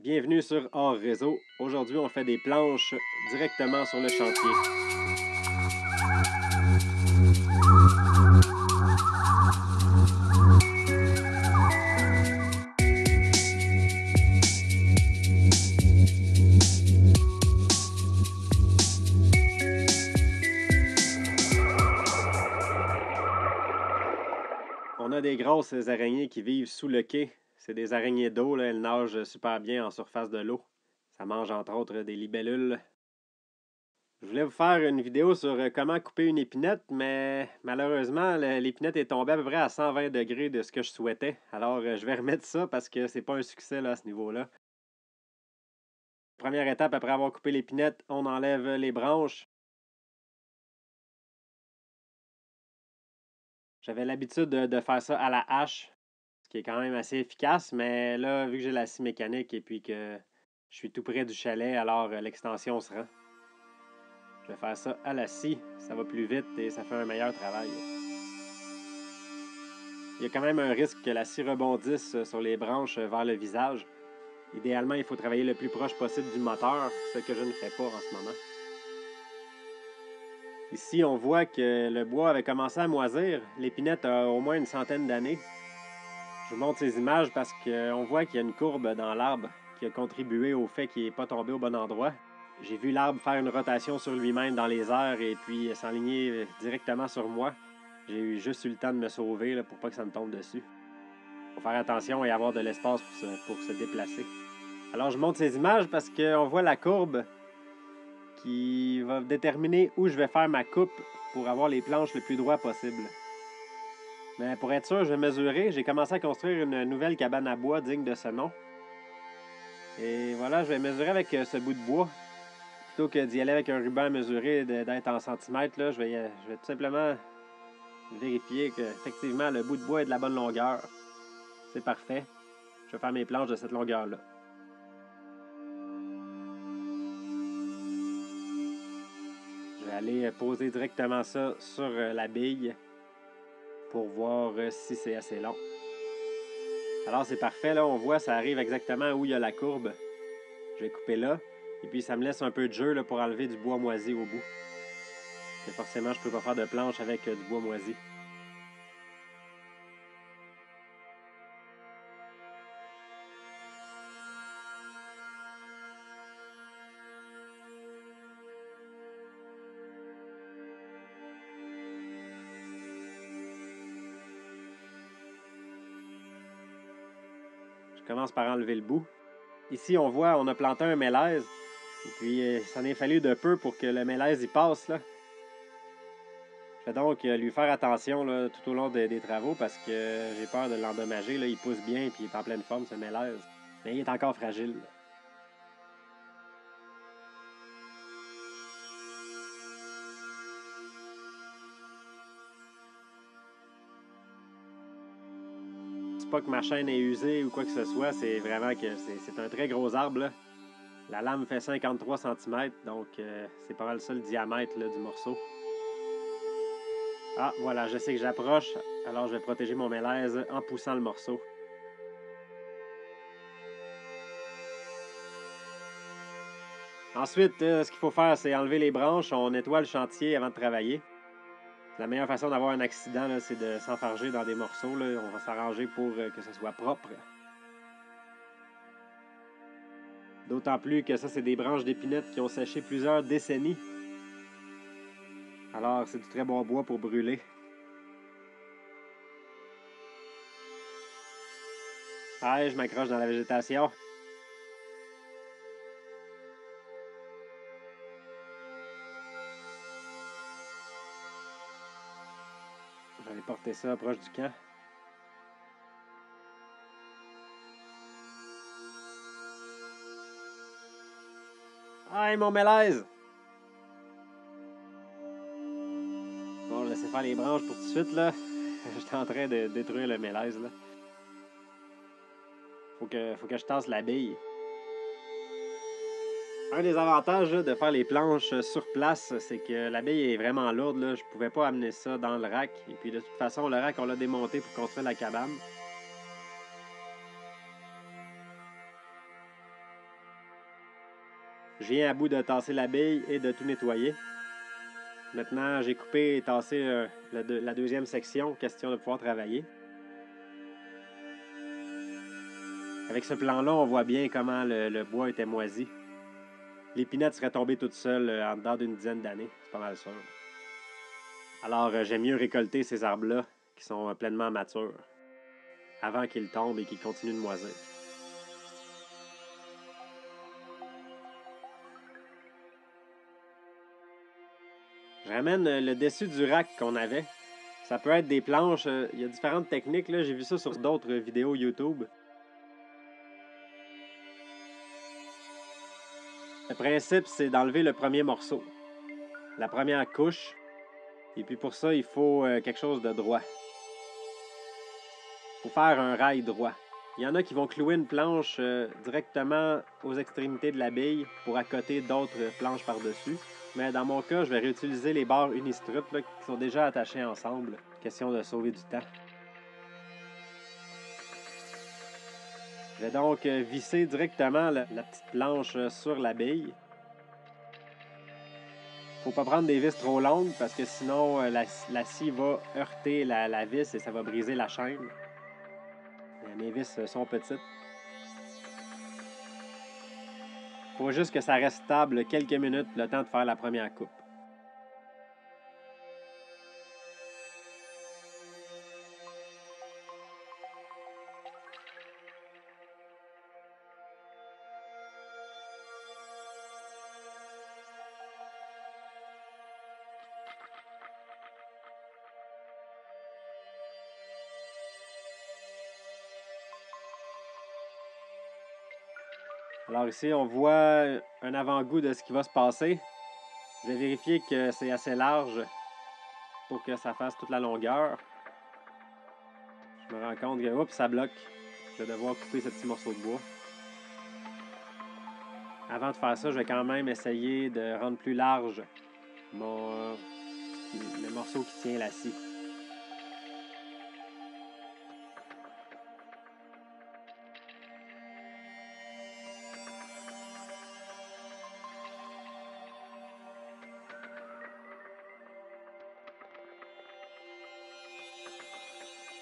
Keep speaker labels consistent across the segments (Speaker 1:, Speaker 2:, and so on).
Speaker 1: Bienvenue sur Hors Réseau. Aujourd'hui, on fait des planches directement sur le chantier. On a des grosses araignées qui vivent sous le quai. C'est des araignées d'eau, elles nagent super bien en surface de l'eau. Ça mange entre autres des libellules. Je voulais vous faire une vidéo sur comment couper une épinette, mais malheureusement, l'épinette est tombée à peu près à 120 degrés de ce que je souhaitais. Alors, je vais remettre ça parce que c'est pas un succès là, à ce niveau-là. Première étape, après avoir coupé l'épinette, on enlève les branches. J'avais l'habitude de faire ça à la hache, ce qui est quand même assez efficace, mais là, vu que j'ai la scie mécanique et puis que je suis tout près du chalet, alors l'extension se rend. Je vais faire ça à la scie, ça va plus vite et ça fait un meilleur travail. Il y a quand même un risque que la scie rebondisse sur les branches vers le visage. Idéalement, il faut travailler le plus proche possible du moteur, ce que je ne fais pas en ce moment. Ici, on voit que le bois avait commencé à moisir. L'épinette a au moins une centaine d'années. Je vous montre ces images parce qu'on voit qu'il y a une courbe dans l'arbre qui a contribué au fait qu'il n'est pas tombé au bon endroit. J'ai vu l'arbre faire une rotation sur lui-même dans les airs et puis s'enligner directement sur moi. J'ai juste eu le temps de me sauver là, pour pas que ça me tombe dessus. Il faut faire attention et avoir de l'espace pour se déplacer. Alors je montre ces images parce qu'on voit la courbe qui va déterminer où je vais faire ma coupe pour avoir les planches le plus droit possible. Mais pour être sûr, je vais mesurer. J'ai commencé à construire une nouvelle cabane à bois digne de ce nom. Et voilà, je vais mesurer avec ce bout de bois. Plutôt que d'y aller avec un ruban mesuré d'être en centimètres, là, je vais tout simplement vérifier qu'effectivement le bout de bois est de la bonne longueur. C'est parfait. Je vais faire mes planches de cette longueur-là. Je vais aller poser directement ça sur la bille pour voir si c'est assez long. Alors c'est parfait, là, on voit, ça arrive exactement où il y a la courbe. Je vais couper là, et puis ça me laisse un peu de jeu là, pour enlever du bois moisi au bout. Et forcément, je ne peux pas faire de planche avec du bois moisi. Je commence par enlever le bout. Ici, on voit, on a planté un mélèze. Et puis, ça en est fallu de peu pour que le mélèze y passe, là. Je vais donc lui faire attention là, tout au long des travaux parce que j'ai peur de l'endommager. Là. Il pousse bien et il est en pleine forme, ce mélèze. Mais il est encore fragile. C'est pas que ma chaîne est usée ou quoi que ce soit, c'est vraiment que c'est un très gros arbre. Là. La lame fait 53 cm, donc c'est pas mal ça le diamètre là, du morceau. Ah, voilà, je sais que j'approche, alors je vais protéger mon mélèze en poussant le morceau. Ensuite, ce qu'il faut faire, c'est enlever les branches. On nettoie le chantier avant de travailler. La meilleure façon d'avoir un accident, là, c'est de s'enfarger dans des morceaux. Là. On va s'arranger pour que ce soit propre. D'autant plus que ça, c'est des branches d'épinette qui ont séché plusieurs décennies. Alors, c'est du très bon bois pour brûler. Ah, je m'accroche dans la végétation. Je vais aller porter ça proche du camp. Ah, mon mélèze! Bon, je vais laisser faire les branches pour tout de suite, là. J'étais en train de détruire le mélèze, là. Faut que je tasse la bille. Un des avantages là, de faire les planches sur place, c'est que la bille est vraiment lourde. Là. Je pouvais pas amener ça dans le rack. Et puis de toute façon, le rack, on l'a démonté pour construire la cabane. Je viens à bout de tasser la bille et de tout nettoyer. Maintenant, j'ai coupé et tassé la deuxième section, question de pouvoir travailler. Avec ce plan-là, on voit bien comment le bois était moisi. L'épinette serait tombée toute seule en dedans d'une dizaine d'années, c'est pas mal sûr. Alors, j'aime mieux récolter ces arbres-là qui sont pleinement matures avant qu'ils tombent et qu'ils continuent de moisir. Je ramène le dessus du rack qu'on avait. Ça peut être des planches, il y a différentes techniques, là. J'ai vu ça sur d'autres vidéos YouTube. Le principe, c'est d'enlever le premier morceau, la première couche. Et puis pour ça, il faut quelque chose de droit. Il faut faire un rail droit. Il y en a qui vont clouer une planche directement aux extrémités de la bille pour accoter d'autres planches par-dessus. Mais dans mon cas, je vais réutiliser les barres unistrut là, qui sont déjà attachées ensemble. Question de sauver du temps. Je vais donc visser directement la petite planche sur la bille. Faut pas prendre des vis trop longues parce que sinon la scie va heurter la vis et ça va briser la chaîne. Mes vis sont petites. Faut juste que ça reste stable quelques minutes, le temps de faire la première coupe. Alors ici, on voit un avant-goût de ce qui va se passer. Je vais vérifier que c'est assez large pour que ça fasse toute la longueur. Je me rends compte que oups, ça bloque. Je vais devoir couper ce petit morceau de bois. Avant de faire ça, je vais quand même essayer de rendre plus large le morceau qui tient la scie.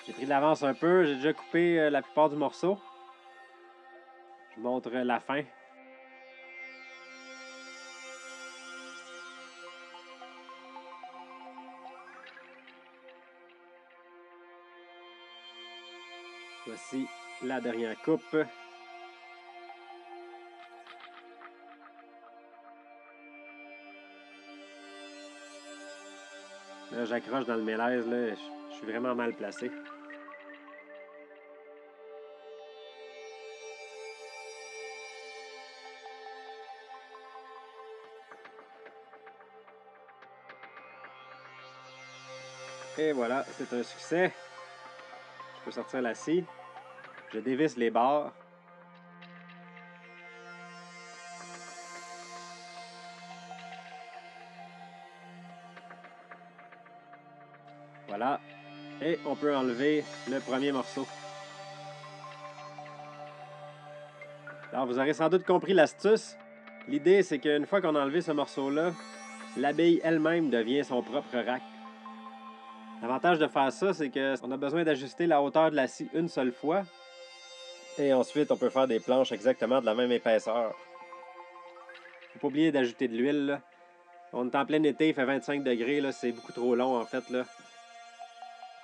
Speaker 1: J'ai pris de l'avance un peu, j'ai déjà coupé la plupart du morceau. Je montre la fin. Voici la dernière coupe. Là, j'accroche dans le mélèze, là, je suis vraiment mal placé. Et voilà, c'est un succès. Je peux sortir la scie. Je dévisse les barres. Voilà. Et on peut enlever le premier morceau. Alors, vous aurez sans doute compris l'astuce. L'idée, c'est qu'une fois qu'on a enlevé ce morceau-là, l'abeille elle-même devient son propre rack. L'avantage de faire ça, c'est qu'on a besoin d'ajuster la hauteur de la scie une seule fois. Et ensuite, on peut faire des planches exactement de la même épaisseur. Faut pas oublier d'ajouter de l'huile, là. On est en plein été, il fait 25 degrés, là, c'est beaucoup trop long en fait, là.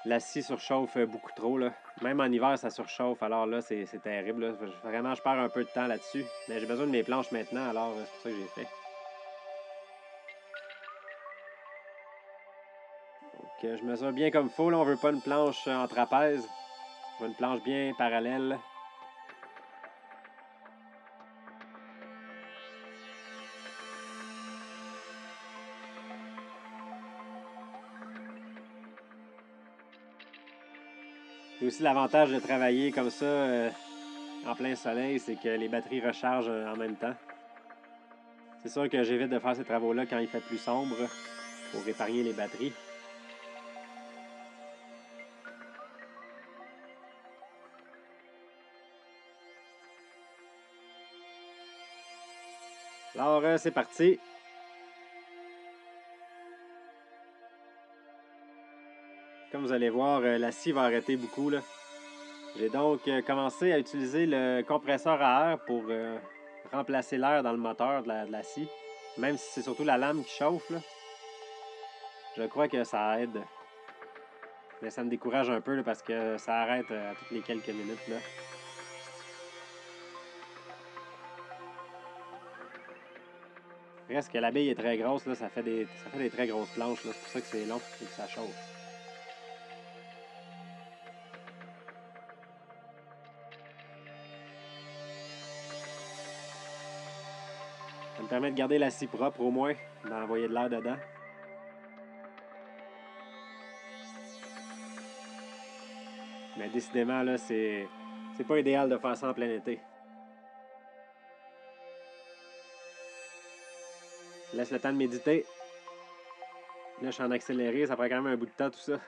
Speaker 1: La scie surchauffe beaucoup trop, là. Même en hiver, ça surchauffe, alors là, c'est terrible, là. Vraiment, je perds un peu de temps là-dessus. Mais j'ai besoin de mes planches maintenant, alors c'est pour ça que j'ai fait. Donc, je mesure bien comme il faut, là. On veut pas une planche en trapèze. On veut une planche bien parallèle. Et aussi, l'avantage de travailler comme ça en plein soleil, c'est que les batteries rechargent en même temps. C'est sûr que j'évite de faire ces travaux-là quand il fait plus sombre pour épargner les batteries. Alors, c'est parti. Comme vous allez voir, la scie va arrêter beaucoup, là. J'ai donc commencé à utiliser le compresseur à air pour remplacer l'air dans le moteur de la scie. Même si c'est surtout la lame qui chauffe, là. Je crois que ça aide. Mais ça me décourage un peu là, parce que ça arrête à toutes les quelques minutes, là. Reste que la bille est très grosse, là, ça fait des très grosses planches, là. C'est pour ça que c'est long et que ça chauffe. Ça me permet de garder la scie propre au moins, d'envoyer de l'air dedans. Mais décidément, là, c'est pas idéal de faire ça en plein été. Laisse le temps de méditer. Là, je suis en accéléré, ça prend quand même un bout de temps tout ça.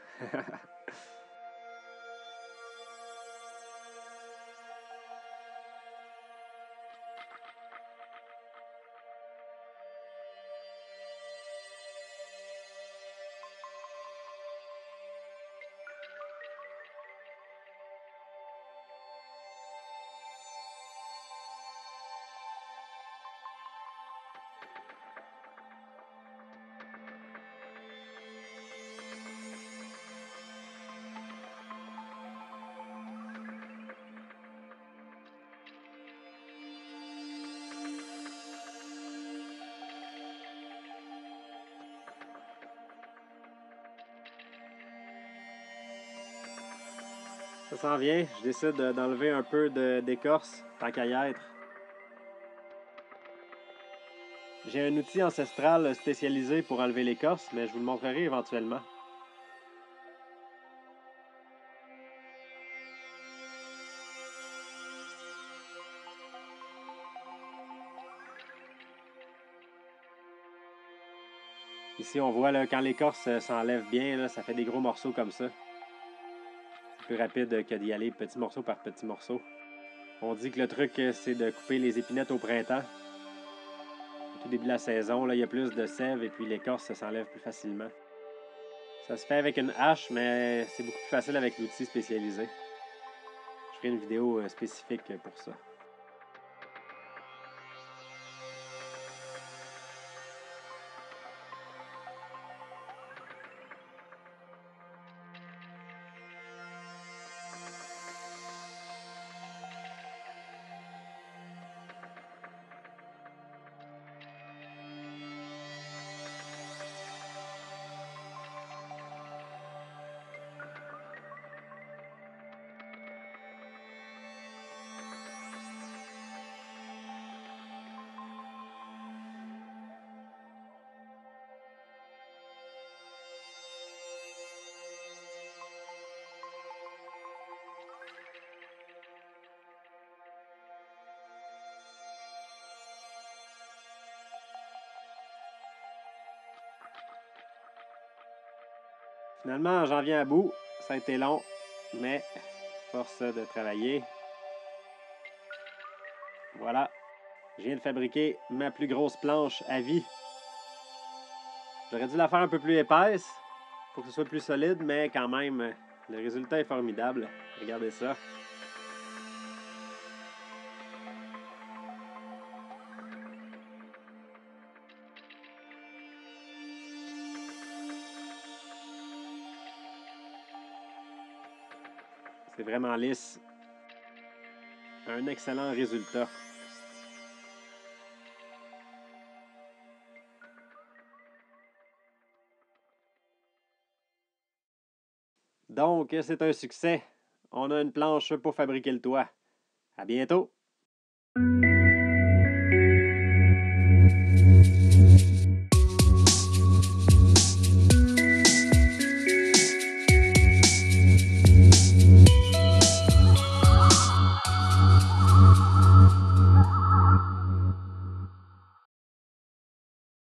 Speaker 1: Ça s'en vient, je décide d'enlever un peu d'écorce, tant qu'à y être. J'ai un outil ancestral spécialisé pour enlever l'écorce, mais je vous le montrerai éventuellement. Ici, on voit là, quand l'écorce s'enlève bien, là, ça fait des gros morceaux comme ça. C'est plus rapide que d'y aller petit morceau par petit morceau. On dit que le truc, c'est de couper les épinettes au printemps. Au tout début de la saison, là, il y a plus de sève et puis l'écorce s'enlève plus facilement. Ça se fait avec une hache, mais c'est beaucoup plus facile avec l'outil spécialisé. Je ferai une vidéo spécifique pour ça. Finalement, j'en viens à bout. Ça a été long, mais force de travailler. Voilà, je viens de fabriquer ma plus grosse planche à vie. J'aurais dû la faire un peu plus épaisse pour que ce soit plus solide, mais quand même, le résultat est formidable. Regardez ça. C'est vraiment lisse. Un excellent résultat. Donc, c'est un succès. On a une planche pour fabriquer le toit. À bientôt!